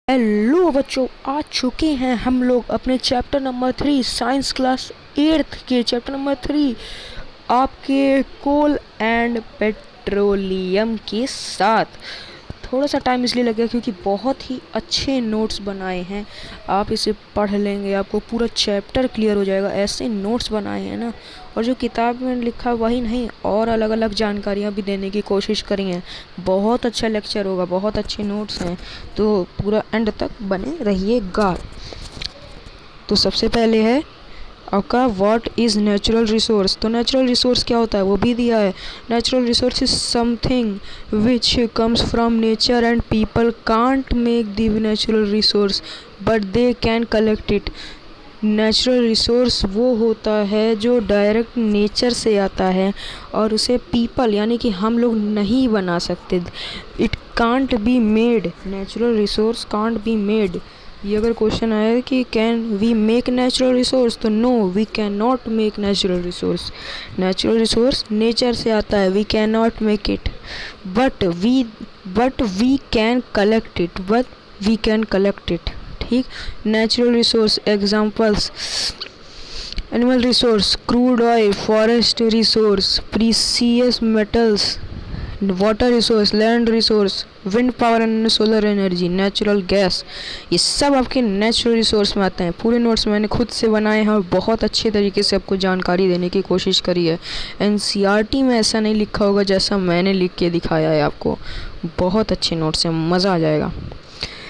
Hello बच्चों, आ चुके हैं हम लोग अपने चैप्टर नंबर 3 साइंस क्लास 8 के चैप्टर नंबर 3 आपके कोल एंड पेट्रोलियम के साथ। थोड़ा सा टाइम इसलिए लगा क्योंकि बहुत ही अच्छे नोट्स बनाए हैं। आप इसे पढ़ लेंगे, आपको पूरा चैप्टर क्लियर हो जाएगा। ऐसे नोट्स बनाए हैं ना, और जो किताब में लिखा वही नहीं, और अलग अलग जानकारियाँ भी देने की कोशिश करी हैं। बहुत अच्छा लेक्चर होगा, बहुत अच्छे नोट्स हैं, तो पूरा एंड तक बने रहिएगा। तो सबसे पहले है आपका व्हाट इज़ नेचुरल रिसोर्स। तो नेचुरल रिसोर्स क्या होता है वो भी दिया है। Natural resource is something which comes from nature and people can't make the natural resource but they can collect it. Natural resource वो होता है जो डायरेक्ट नेचर से आता है और उसे पीपल यानी कि हम लोग नहीं बना सकते। It can't be made, natural resource can't be made. ये अगर क्वेश्चन आया कि can we make natural resource, तो no, we can not make natural resource. Natural resource nature से आता है, we can not make it, but we can collect it, ठीक। Natural resource examples: animal resource, crude oil, forest resource, precious metals, water resource, land resource, wind power and solar energy, natural gas. ये सब आपके natural resource में आते हैं। पूरे notes मैंने खुद से बनाए हैं और बहुत अच्छे तरीके से आपको जानकारी देने की कोशिश करी है। एनसीईआरटी में ऐसा नहीं लिखा होगा जैसा मैंने लिख के दिखाया है आपको। बहुत अच्छे नोट्स हैं, मज़ा आ जाएगा।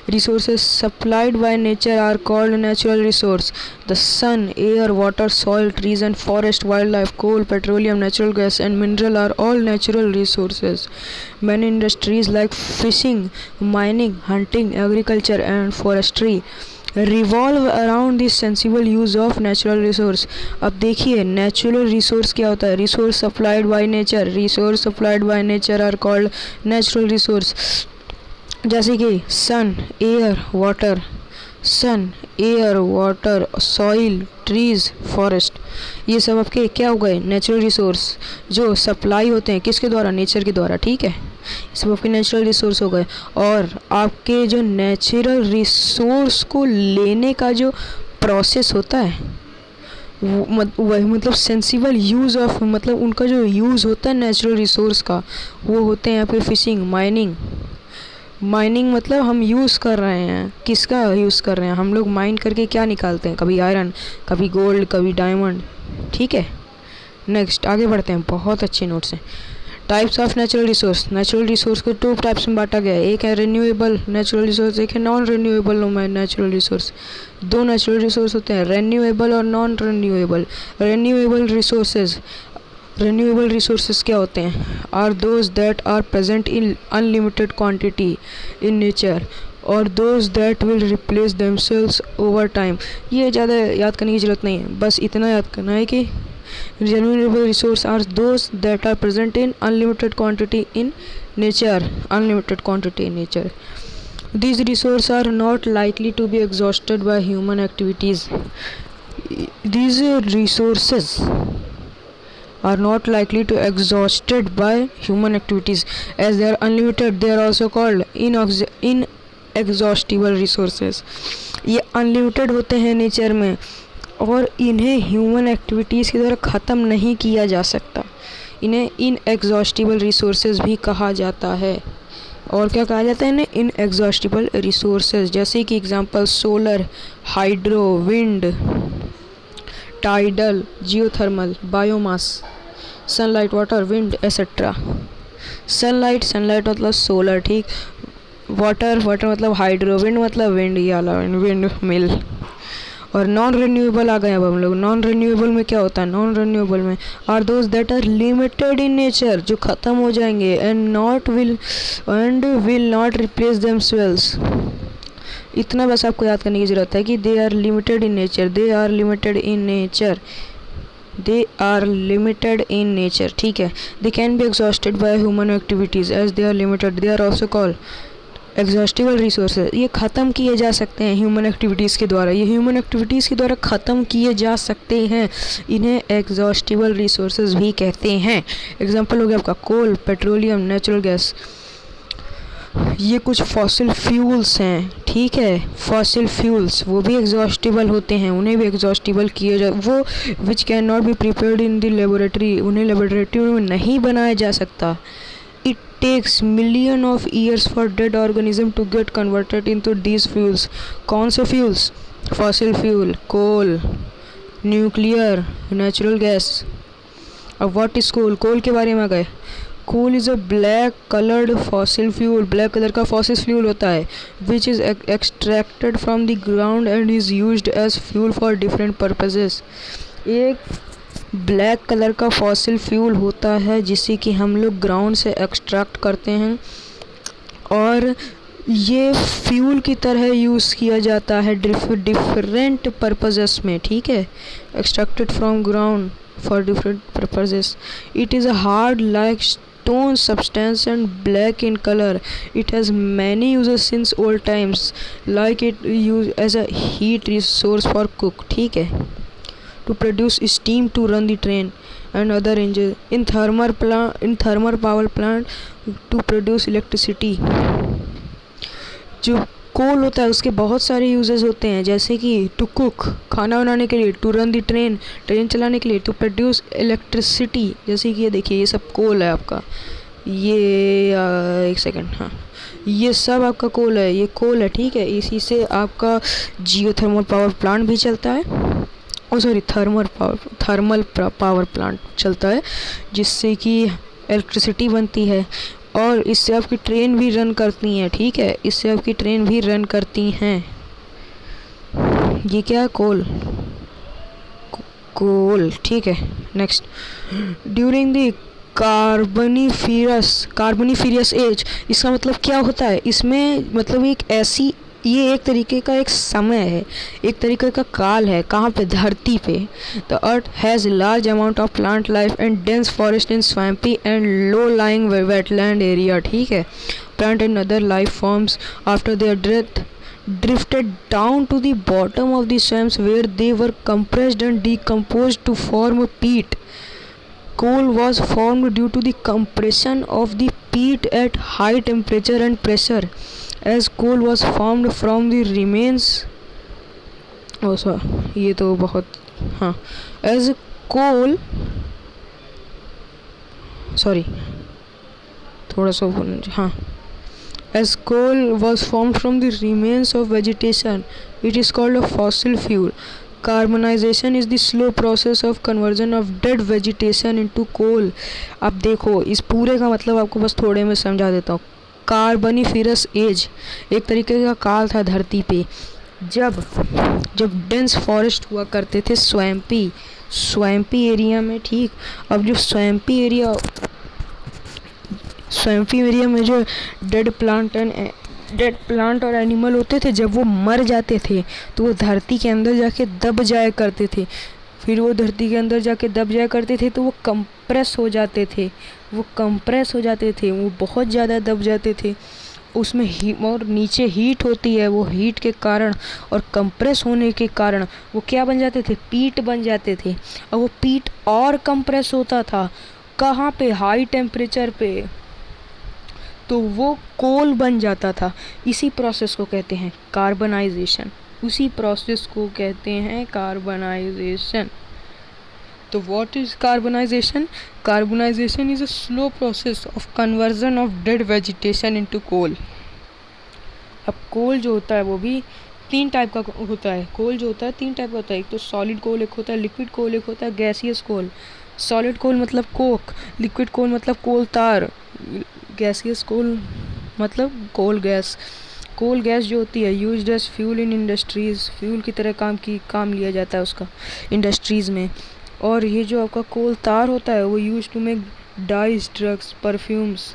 Resources supplied by nature are called natural resource. The sun, air, water, soil, trees and forest, wildlife, coal, petroleum, natural gas and mineral are all natural resources. Many industries like fishing, mining, hunting, agriculture and forestry revolve around the sensible use of natural resource. अब देखिए natural resource क्या होता है। Resource supplied by nature, resource supplied by nature are called natural resource. जैसे कि sun, air, water, soil, trees, forest, ये सब आपके क्या हो गए नेचुरल रिसोर्स जो सप्लाई होते हैं किसके द्वारा, नेचर के द्वारा, ठीक है। ये सब आपके नेचुरल रिसोर्स हो गए। और आपके जो नेचुरल रिसोर्स को लेने का जो प्रोसेस होता है वही मतलब सेंसिबल यूज़ ऑफ, मतलब उनका जो यूज़ होता है नेचुरल रिसोर्स का, वो होते हैं यहाँ पे फिशिंग, माइनिंग मतलब हम यूज़ कर रहे हैं, किसका यूज़ कर रहे हैं, हम लोग माइन करके क्या निकालते हैं, कभी आयरन, कभी गोल्ड, कभी डायमंड, ठीक है। नेक्स्ट आगे बढ़ते हैं, बहुत अच्छे नोट्स हैं। टाइप्स ऑफ नेचुरल रिसोर्स को 2 टाइप्स में बांटा गया है। एक है रिन्यूएबल नेचुरल रिसोर्स, एक है non renewable natural resource. 2 natural resource होते हैं, रिन्यूएबल और नॉन रिन्यूएबल। रिन्यूएबल रिसोर्सेज क्या होते हैं, are those that are present in unlimited quantity in nature और those that will replace themselves over time. ये ज़्यादा याद करने की ज़रूरत नहीं है, बस इतना याद करना है कि renewable resource are those that are present in unlimited quantity in nature, These resources are not likely to be exhausted by human activities. These resources are not likely to exhausted by human activities as they are unlimited. They are also called inexhaustible resources. ये unlimited होते हैं nature में और इन्हें human activities के द्वारा ख़त्म नहीं किया जा सकता। इन्हें इनएग्जॉस्टिबल रिसोर्सेज भी कहा जाता है। और क्या कहा जाता है इन्हें, इनएग्जॉस्टिबल रिसोर्सेज। जैसे कि example solar, hydro, wind, tidal, geothermal, biomass, sunlight, water, wind etcetera. Sunlight मतलब सोलर, ठीक। वाटर मतलब हाइड्रो, विंड मतलब विंड, ये वाला विंड मिल। और नॉन रिन्यूएबल आ गए अब हम लोग। नॉन रिन्यूएबल में क्या होता है, नॉन रिन्यूएबल में are those that are limited in nature, जो ख़त्म हो जाएंगे, and will not replace themselves. इतना बस आपको याद करने की ज़रूरत है कि they are limited in nature, ठीक है। They can be exhausted by human activities as they are limited, they are also called exhaustible resources. ये ख़त्म किए जा सकते हैं ह्यूमन एक्टिविटीज़ के द्वारा, ख़त्म किए जा सकते हैं। इन्हें एग्जॉस्टिबल रिसोर्सेज भी कहते हैं। एग्जांपल हो गया आपका कोल, पेट्रोलियम, नेचुरल गैस। ये कुछ फॉसिल फ्यूल्स हैं, ठीक है। फॉसिल फ्यूल्स वो भी एग्जॉस्टिबल होते हैं, उन्हें भी एग्जॉस्टिबल किया जा वो which can not be prepared in the laboratory, उन्हें लेबोरेटरी में नहीं बनाया जा सकता। It takes million of years for dead organism to get converted into these fuels. कौन से fuels? Fossil fuel, coal, nuclear, natural gas. अब व्हाट इज कोल? कोल के बारे में गए। Coal is a black coloured fossil fuel, black colour का fossil fuel होता है, which is extracted from the ground and is used as fuel for different purposes. एक black colour का fossil fuel होता है जिसे कि हम लोग ग्राउंड से एक्सट्रैक्ट करते हैं और ये फ्यूल की तरह यूज़ किया जाता है डिफरेंट पर्पसेस में, ठीक है। Extracted from ground for different purposes. It is a hard like stone substance and black in color. It has many uses since old times, like it used as a heat resource for cook, ठीक है, to produce steam to run the train and other engines, in thermal power plant to produce electricity. जो कोल होता है उसके बहुत सारे uses होते हैं, जैसे कि टू कुक, खाना बनाने के लिए, to run the train, train चलाने के लिए, टू प्रोड्यूस इलेक्ट्रिसिटी, जैसे कि ये देखिए ये सब कोल है आपका, ये एक सेकंड, हाँ ये सब आपका कोल है, ये कोल है, ठीक है। इसी से आपका जियोथर्मल पावर प्लांट भी चलता है, ओ सॉरी थर्मल पावर प्लांट चलता है, जिससे कि इलेक्ट्रिसिटी बनती है और इससे आपकी ट्रेन भी रन करती हैं, ठीक है, इससे आपकी ट्रेन भी रन करती हैं। ये क्या है? कोल, कोल, ठीक है। Next, during the carboniferous age, इसका मतलब क्या होता है? इसमें मतलब एक ऐसी, ये एक तरीके का एक समय है, एक तरीके का काल है, कहाँ पे? धरती पे। The earth has large amount of plant life and dense forest in swampy and low lying wetland area, ठीक है। Plant and other life forms after their death drifted down to the bottom of the swamps where they were compressed and decomposed to form peat. Coal was formed due to the compression of the peat at high temperature and pressure. As coal was formed from the remains, ये तो बहुत, हाँ, as coal, sorry थोड़ा सा, हाँ, as coal was formed from the remains of vegetation, it is called a fossil fuel. Carbonization is the slow process of conversion of dead vegetation into coal. अब देखो इस पूरे का मतलब आपको बस थोड़े में समझा देता हूँ। कार्बोनिफेरस एज एक तरीके का काल था धरती पे, जब डेंस फॉरेस्ट हुआ करते थे स्वैम्पी एरिया में, ठीक। अब जो स्वैम्पी एरिया में जो डेड प्लांट और एनिमल होते थे, जब वो मर जाते थे तो वो धरती के अंदर जाके दब जाया करते थे। फिर वो धरती के अंदर जाके दब जाया करते थे तो वो कंप्रेस हो जाते थे, वो बहुत ज़्यादा दब जाते थे। उसमें और नीचे हीट होती है, वो हीट के कारण और कंप्रेस होने के कारण वो क्या बन जाते थे? पीट बन जाते थे। और वो पीट और कंप्रेस होता था, कहाँ पे? हाई टेम्परेचर पे, तो वो कोल बन जाता था। इसी प्रोसेस को कहते हैं कार्बनाइजेशन, तो what is carbonisation? Carbonisation is a slow process of conversion of dead vegetation into coal. अब कोल जो होता है वो भी तीन टाइप का होता है। कोल जो होता है तीन टाइप का होता है, एक तो सॉलिड कोल, एक होता है लिक्विड कोल, एक होता है गैसियस कोल। सॉलिड कोल मतलब कोक, लिक्विड कोल मतलब कोल तार, गैसियस कोल मतलब कोल गैस। कोल गैस जो होती है यूज्ड एज फ्यूल इन इंडस्ट्रीज़, फ्यूल की तरह काम लिया जाता है उसका इंडस्ट्रीज़ में। और ये जो आपका कोल तार होता है वो use to make dyes, drugs, perfumes.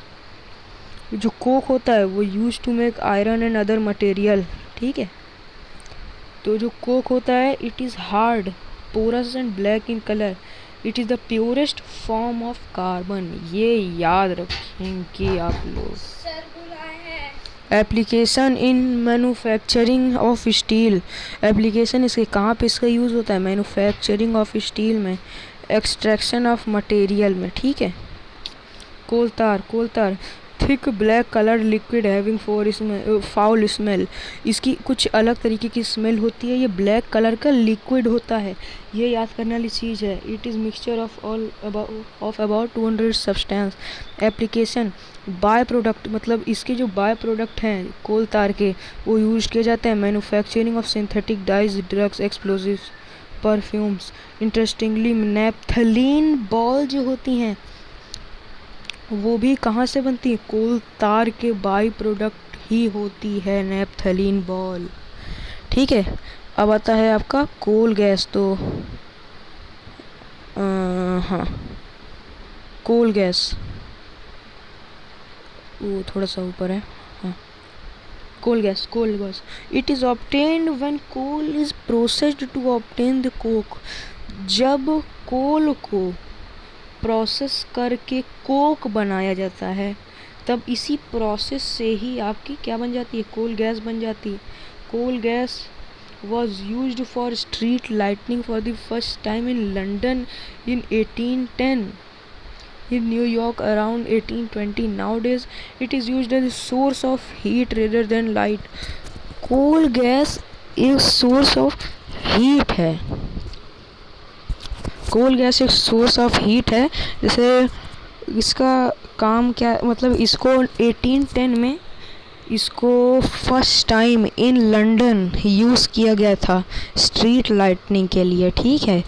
जो कोक होता है वो use to make iron and other material, ठीक है। तो जो कोक होता है it is hard, porous and black in colour, it is the purest form of carbon. ये याद रखेंगे आप लोग। Application in manufacturing of steel, application इसके कहाँ पे इसका यूज़ होता है? मैन्युफैक्चरिंग ऑफ स्टील में, एक्सट्रैक्शन ऑफ मटेरियल में, ठीक है। कोल तार thick black colour liquid having foul smell. इसकी कुछ अलग तरीके की स्मेल होती है। ये ब्लैक कलर का लिक्विड होता है, ये याद करने वाली चीज़ है। It is mixture of about 200 substance. Application by product, मतलब इसके जो बाय प्रोडक्ट हैं कोल तार के, वो यूज किए जाते हैं manufacturing of synthetic dies, drugs, explosives, perfumes. Interestingly naphthalene ball जो होती हैं वो भी कहाँ से बनती है? कोल तार के बाई प्रोडक्ट ही होती है नैप्थलीन बॉल। ठीक है, अब आता है आपका कोल गैस। तो हाँ, कोल गैस वो थोड़ा सा ऊपर है। हाँ, coal gas it is obtained when coal is processed to obtain the coke. जब कोल को प्रोसेस करके कोक बनाया जाता है, तब इसी प्रोसेस से ही आपकी क्या बन जाती है? कोल गैस बन जाती है। Coal gas was used for street lighting for the first time in London in 1810, in New York around 1820. Nowadays it is used as a source of heat rather than light. Coal gas एक source of heat है। Coal gas एक source of heat है। जैसे इसका काम क्या, मतलब इसको 1810 में इसको first time in London use किया गया था स्ट्रीट लाइटनिंग के लिए। ठीक है,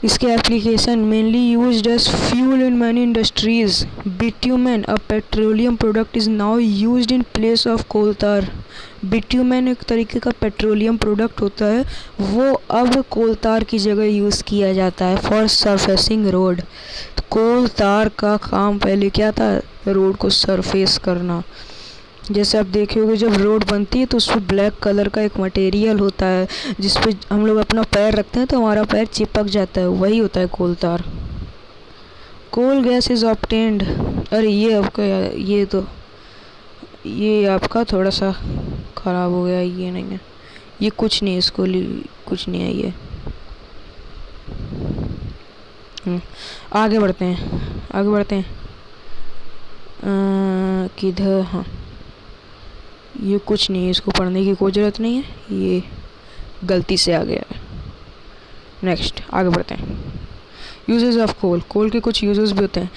इसके application mainly used as fuel in many industries. Bitumen a petroleum product is now used in place of coal tar. Bitumen एक तरीके का पेट्रोलियम प्रोडक्ट होता है, वो अब कोल तार की जगह यूज़ किया जाता है फॉर सरफेसिंग रोड। तो कोल तार का काम पहले क्या था? रोड को सरफेस करना। जैसे आप देखे होगे जब रोड बनती है तो उसमें ब्लैक कलर का एक मटेरियल होता है जिस पे हम लोग अपना पैर रखते हैं तो हमारा पैर चिपक जाता है, वही होता है कोल तार। कोल गैस इज़ ऑब्टेन्ड, अरे ये आपका, ये आपका थोड़ा सा ख़राब हो गया, ये नहीं है, ये कुछ नहीं है, इसको कुछ नहीं है ये। आगे बढ़ते हैं किधर? हाँ, ये कुछ नहीं है, इसको पढ़ने की कोई ज़रूरत नहीं है, ये गलती से आ गया है। नेक्स्ट आगे बढ़ते हैं। यूजेस ऑफ कोल के कुछ यूजेस भी होते हैं।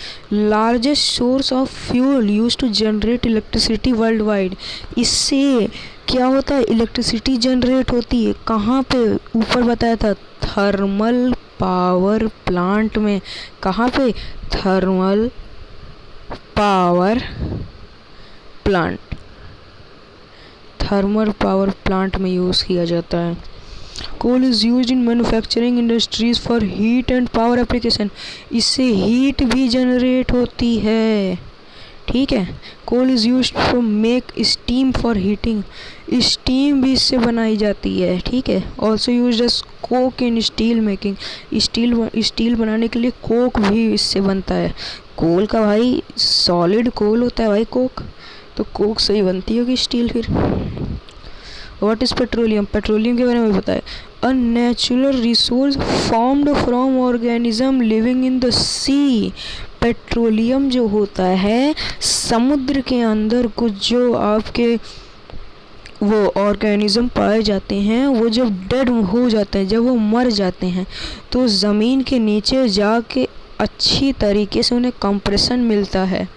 Largest source of fuel use to generate electricity worldwide. इससे क्या होता है? इलेक्ट्रिसिटी जनरेट होती है। कहाँ पे? ऊपर बताया था थर्मल पावर प्लांट में। कहाँ पे? थर्मल पावर प्लांट में यूज़ किया जाता है। Coal is used in manufacturing industries for heat and power application. इससे हीट भी जनरेट होती है। ठीक है, coal is used to make steam for heating. Steam भी इससे बनाई जाती है। ठीक है, also used as coke in steel making. Steel बनाने के लिए कोक भी इससे बनता है। कोल का भाई सॉलिड कोल होता है भाई कोक, तो कोक से ही बनती होगी स्टील। फिर व्हाट इज़ पेट्रोलियम? पेट्रोलियम के बारे में बताए। A natural resource formed from organism living in the sea. Petroleum जो होता है समुद्र के अंदर कुछ जो आपके वो ऑर्गेनिज्म पाए जाते हैं, वो जब डेड हो जाते हैं, जब वो मर जाते हैं, तो ज़मीन के नीचे जाके अच्छी तरीके से उन्हें कंप्रेशन मिलता है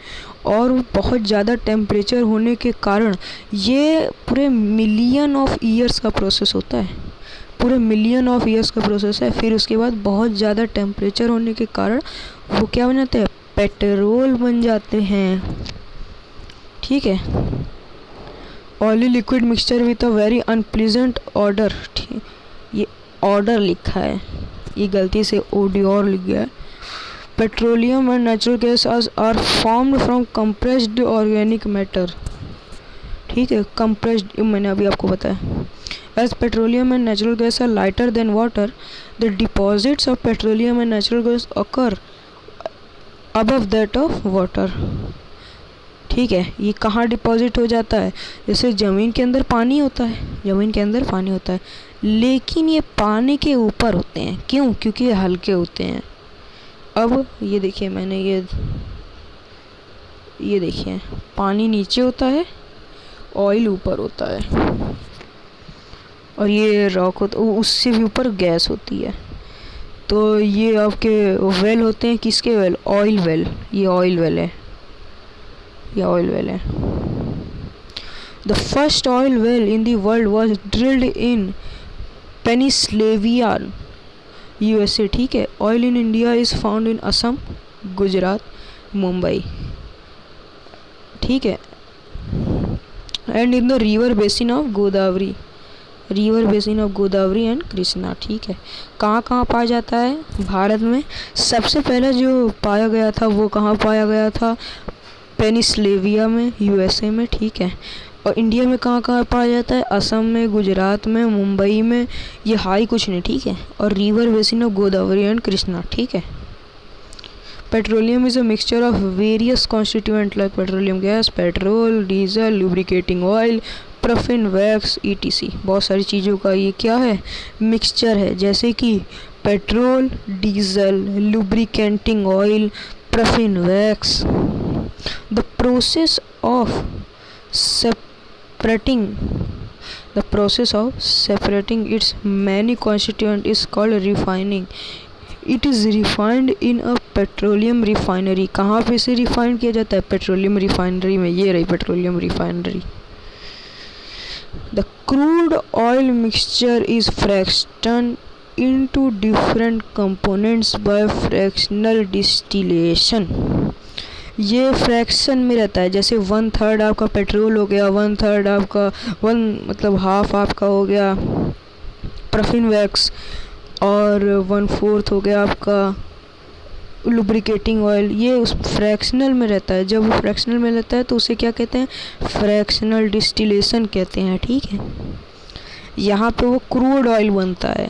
और बहुत ज़्यादा टेम्परेचर होने के कारण ये पूरे मिलियन ऑफ ईयर्स का प्रोसेस होता है। फिर उसके बाद बहुत ज़्यादा टेम्परेचर होने के कारण वो क्या बन जाते हैं? पेट्रोल बन जाते हैं। ठीक है, oily liquid mixture with a very unpleasant order. ये ऑर्डर लिखा है, ये गलती से ओडियोर लिख गया है। Petroleum and natural gas are formed from compressed organic matter. ठीक है, कंप्रेस्ड मैंने अभी आपको बताया। As petroleum and natural gas are lighter than water, the deposits of petroleum and natural gas occur above that of water. ठीक है, ये कहाँ डिपॉजिट हो जाता है? जैसे ज़मीन के अंदर पानी होता है, लेकिन ये पानी के ऊपर होते हैं। क्यों? क्योंकि ये हल्के होते हैं। अब ये देखिए, मैंने ये ये देखिए, पानी नीचे होता है, ऑयल ऊपर होता है, और ये रॉक होता, उससे भी ऊपर गैस होती है। तो ये आपके वेल होते हैं, किसके वेल? Oil well. ये ऑयल वेल है, ये ऑयल वेल है। The first oil well in the world was drilled in Pennsylvania, USA. ठीक है। Oil in India is found in Assam, Gujarat, Mumbai. ठीक है। And in the river basin of Godavari, river basin of Godavari and Krishna. ठीक है। कहाँ कहाँ पाया जाता है भारत में? सबसे पहले जो पाया गया था वो कहाँ पाया गया था? पेनिसलेविया में, यूएसए में। ठीक है। और इंडिया में कहाँ कहाँ पाया जाता है? असम में, गुजरात में, मुंबई में। ये हाई कुछ नहीं। ठीक है। और river basin of Godavari and Krishna. ठीक है। Petroleum is a mixture of various constituent like petroleum gas, petrol, diesel, lubricating oil, paraffin, wax, etc. बहुत सारी चीज़ों का ये क्या है? मिक्सचर है। जैसे कि petrol, diesel, lubricating oil, paraffin, wax. The process of separating its many constituents is called refining. It is refined in a petroleum refinery. कहाँ पे से रिफाइंड किया जाता है? पेट्रोलियम रिफाइनरी में। ये रही petroleum refinery. The crude oil mixture is fractioned into different components by fractional distillation. ये फ्रैक्शन में रहता है। जैसे 1/3 आपका पेट्रोल हो गया, 1/3 आपका मतलब हाफ आपका हो गया पैराफिन वैक्स, और 1/4 हो गया आपका लुब्रिकेटिंग ऑयल। ये उस फ्रैक्शनल में रहता है। जब वो फ्रैक्शनल में रहता है तो उसे क्या कहते हैं? फ्रैक्शनल डिस्टिलेशन कहते हैं। ठीक है। यहाँ पे वो क्रूड ऑयल बनता है।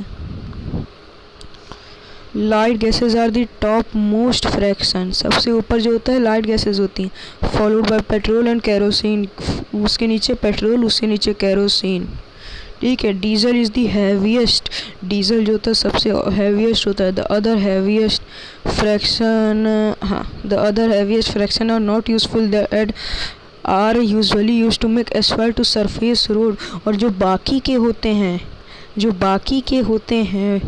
Light gases are the top most fraction. सबसे ऊपर जो होता है लाइट गैसेज होती हैं, followed by petrol and kerosene. उसके नीचे पेट्रोल, उसके नीचे कैरोसिन। ठीक है। Diesel is the heaviest. Diesel जो होता है सबसे हैवीएस्ट होता है। The other heaviest fraction are not useful that are usually use to make asphalt to surface road. और जो बाकी के होते हैं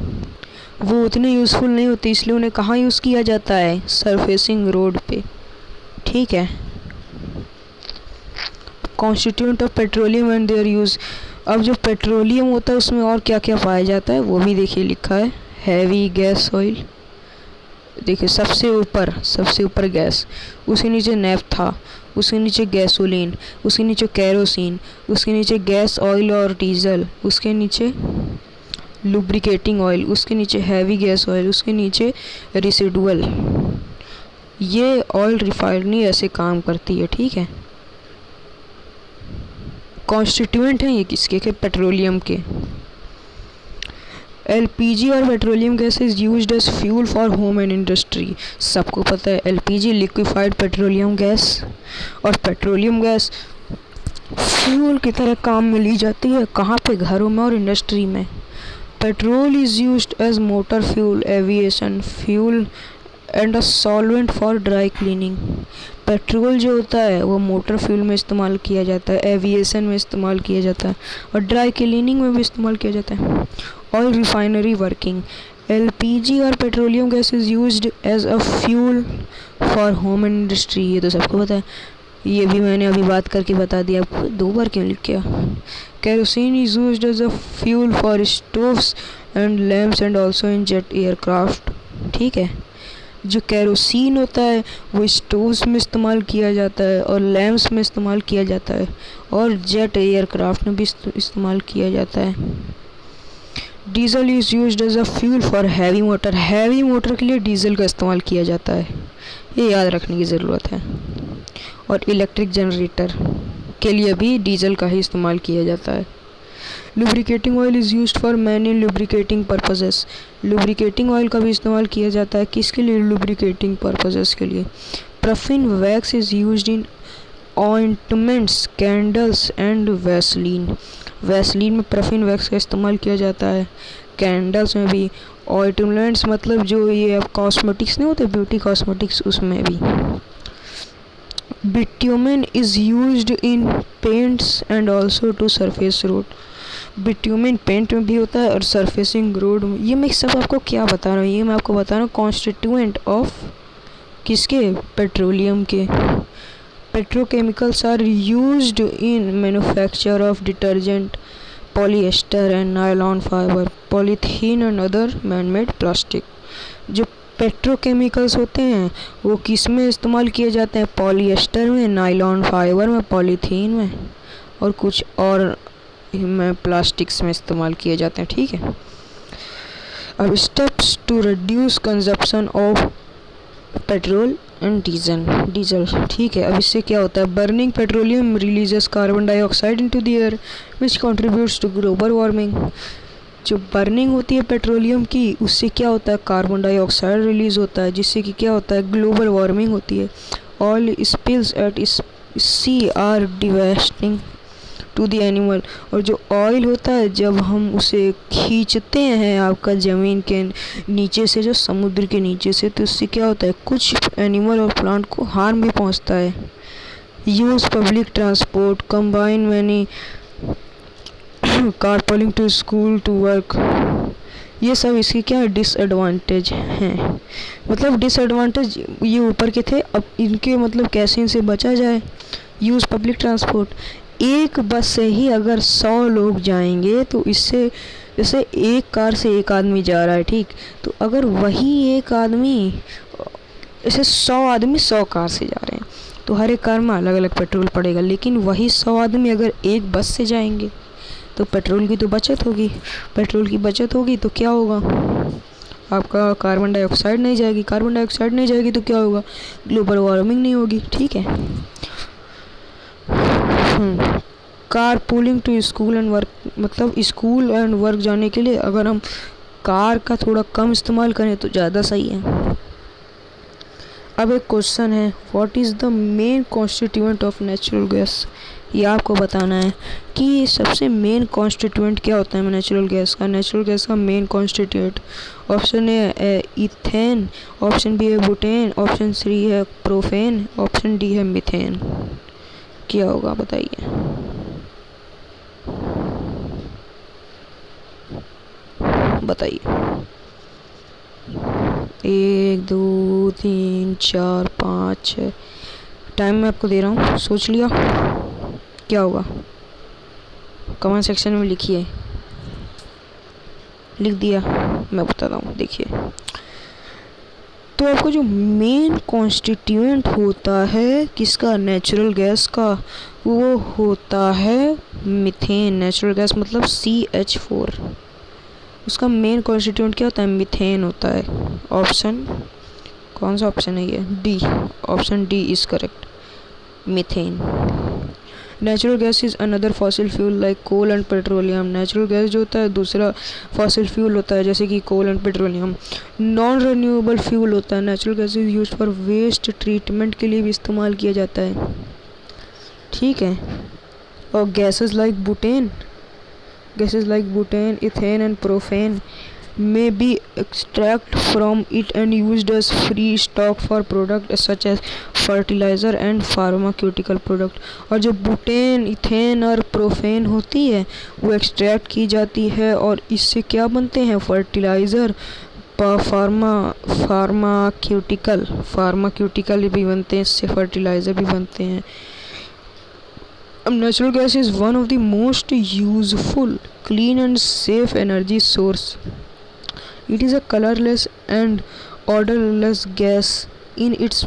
वो उतने यूज़फुल नहीं होते, इसलिए उन्हें कहाँ यूज़ किया जाता है? सरफेसिंग रोड पे। ठीक है। Constituent of petroleum and there use. अब जो पेट्रोलियम होता है उसमें और क्या क्या पाया जाता है वो भी देखिए लिखा है। हैवी गैस ऑयल, देखिए सबसे ऊपर गैस, उसके नीचे नेफ्था, उसके नीचे गैसोलीन, उसके नीचे कैरोसिन, उसके नीचे गैस ऑयल और डीजल, उसके नीचे लुब्रिकेटिंग ऑयल, उसके नीचे हैवी गैस ऑयल, उसके नीचे रेसिडुअल। ये ऑयल रिफाइनरी ऐसे काम करती है। ठीक है। कॉन्स्टिट्यूएंट हैं ये किसके के? पेट्रोलियम के। एलपीजी और petroleum gas is used as fuel for home and industry. सबको पता है एलपीजी लिक्विफाइड पेट्रोलियम गैस, और पेट्रोलियम गैस फ्यूल की तरह काम में ली जाती है। कहाँ पे? घरों में और इंडस्ट्री में। Petrol is used as motor fuel, aviation fuel and a solvent for dry cleaning. Petrol जो होता है वो मोटर फ्यूल में इस्तेमाल किया जाता है, एविएशन में इस्तेमाल किया जाता है, और ड्राई क्लीनिंग में भी इस्तेमाल किया जाता है। Oil refinery working. एलपीजी और petroleum gas is used as a fuel for home and industry. ये तो सबको पता है, ये भी मैंने अभी बात करके बता दिया आपको। 2 बार क्यों लिख किया? Kerosene is used as a fuel for stoves and lamps and also in jet aircraft. ठीक है। जो कैरोसिन होता है वो स्टोव्स में इस्तेमाल किया जाता है, और लैम्प्स में इस्तेमाल किया जाता है, और जेट एयरक्राफ्ट में भी इस्तेमाल किया जाता है। Diesel is used as a fuel for heavy motor. Heavy motor के लिए डीजल का इस्तेमाल किया जाता है, ये याद रखने की ज़रूरत है। और इलेक्ट्रिक जनरेटर के लिए भी डीजल का ही इस्तेमाल किया जाता है। Lubricating oil is used for many lubricating purposes. Lubricating oil का भी इस्तेमाल किया जाता है, किसके लिए? लुब्रिकेटिंग पर्पसेस के लिए। Paraffin wax is used in ointments, candles and Vaseline. Vaseline में पैराफिन वैक्स का इस्तेमाल किया जाता है। कैंडल्स में भी। ऑइंटमेंट्स मतलब जो ये अब कॉस्मेटिक्स नहीं होते, ब्यूटी कॉस्मेटिक्स, उसमें भी। Bitumen is used in paints and also to surface road. Bitumen paint में भी होता है और सरफेसिंग रोड में। ये मैं सब आपको क्या बता रहा हूँ, ये मैं आपको बता रहा हूँ कॉन्स्टिट्यूएंट ऑफ किसके, पेट्रोलियम के। Petrochemicals are used in manufacture of detergent, polyester and nylon fibre, polythene and other man-made plastic. जो पेट्रोकेमिकल्स होते हैं वो किस में इस्तेमाल किए जाते हैं, पॉलीएस्टर में, नायलॉन फाइबर में, पॉलीथीन में और कुछ और में प्लास्टिक्स में इस्तेमाल किए जाते हैं। ठीक है, अब steps to reduce consumption of petrol and diesel. ठीक है, अब इससे क्या होता है, burning petroleum releases carbon dioxide into the air which contributes to global warming. जो बर्निंग होती है पेट्रोलियम की, उससे क्या होता है, कार्बन डाइऑक्साइड रिलीज होता है, जिससे कि क्या होता है, ग्लोबल वार्मिंग होती है। Oil spills at sea are devastating to the animal. और जो ऑयल होता है जब हम उसे खींचते हैं आपका ज़मीन के नीचे से, जो समुद्र के नीचे से, तो उससे क्या होता है, कुछ एनिमल और प्लांट को हार्म भी पहुंचता है। Use public transport, combine many, carpooling to school to work, ये सब इसके क्या डिसएडवांटेज हैं। मतलब डिसएडवांटेज ये ऊपर के थे, अब इनके मतलब कैसे इनसे बचा जाए। यूज़ पब्लिक ट्रांसपोर्ट, एक बस से ही अगर 100 लोग जाएंगे तो इससे, जैसे एक कार से एक आदमी जा रहा है, ठीक, तो अगर वही एक आदमी, जैसे 100 आदमी 100 कार से जा रहे हैं तो हर एक कार में अलग अलग पेट्रोल पड़ेगा। लेकिन वही 100 आदमी अगर एक बस से जाएंगे तो पेट्रोल की तो बचत होगी। पेट्रोल की बचत होगी तो क्या होगा, आपका कार्बन डाइऑक्साइड नहीं जाएगी। कार्बन डाइऑक्साइड नहीं जाएगी तो क्या होगा, ग्लोबल वार्मिंग नहीं होगी। ठीक है, car pooling to school and work, मतलब स्कूल एंड वर्क जाने के लिए अगर हम कार का थोड़ा कम इस्तेमाल करें तो ज़्यादा सही है। अब एक क्वेश्चन है, what is the main constituent of natural gas. ये आपको बताना है कि सबसे मेन कॉन्स्टिट्यूएंट क्या होता है नेचुरल गैस का। नेचुरल गैस का मेन कॉन्स्टिट्यूएंट, ऑप्शन ए है इथेन, ऑप्शन बी है बुटेन, ऑप्शन सी है प्रोपेन, ऑप्शन डी है मीथेन। क्या होगा बताइए। बताइए, 1 2 3 4 5 6, टाइम मैं आपको दे रहा हूँ, सोच लिया क्या होगा, कमेंट सेक्शन में लिखिए। लिख दिया, मैं बताता हूँ, देखिए। तो आपको जो मेन कॉन्स्टिट्यूएंट होता है किसका, नेचुरल गैस का, वो होता है मीथेन। नेचुरल गैस मतलब CH4, उसका मेन कॉन्स्टिट्यूएंट क्या होता है, मीथेन होता है। ऑप्शन, कौन सा ऑप्शन है ये, D, option D is correct, methane. Natural gas is another fossil fuel like coal and petroleum. Natural gas जो होता है दूसरा फॉसिल फ्यूल होता है, जैसे कि coal and petroleum. Non renewable fuel होता है। Natural gas is use for waste treatment के लिए भी इस्तेमाल किया जाता है। ठीक है, और gases like butane, ethane and propane may be extracted from it and used as free stock for products such as fertilizer and pharmaceutical product। और जो बुटेन, इथेन और प्रोपेन होती है वो एक्सट्रैक्ट की जाती है और इससे क्या बनते हैं, फर्टिलाइज़र, फार्माक्यूटिकल भी बनते हैं, इससे फर्टिलाइज़र भी बनते हैं। Natural gas is one of the most useful, clean and safe energy source. It is a colorless and odorless gas in its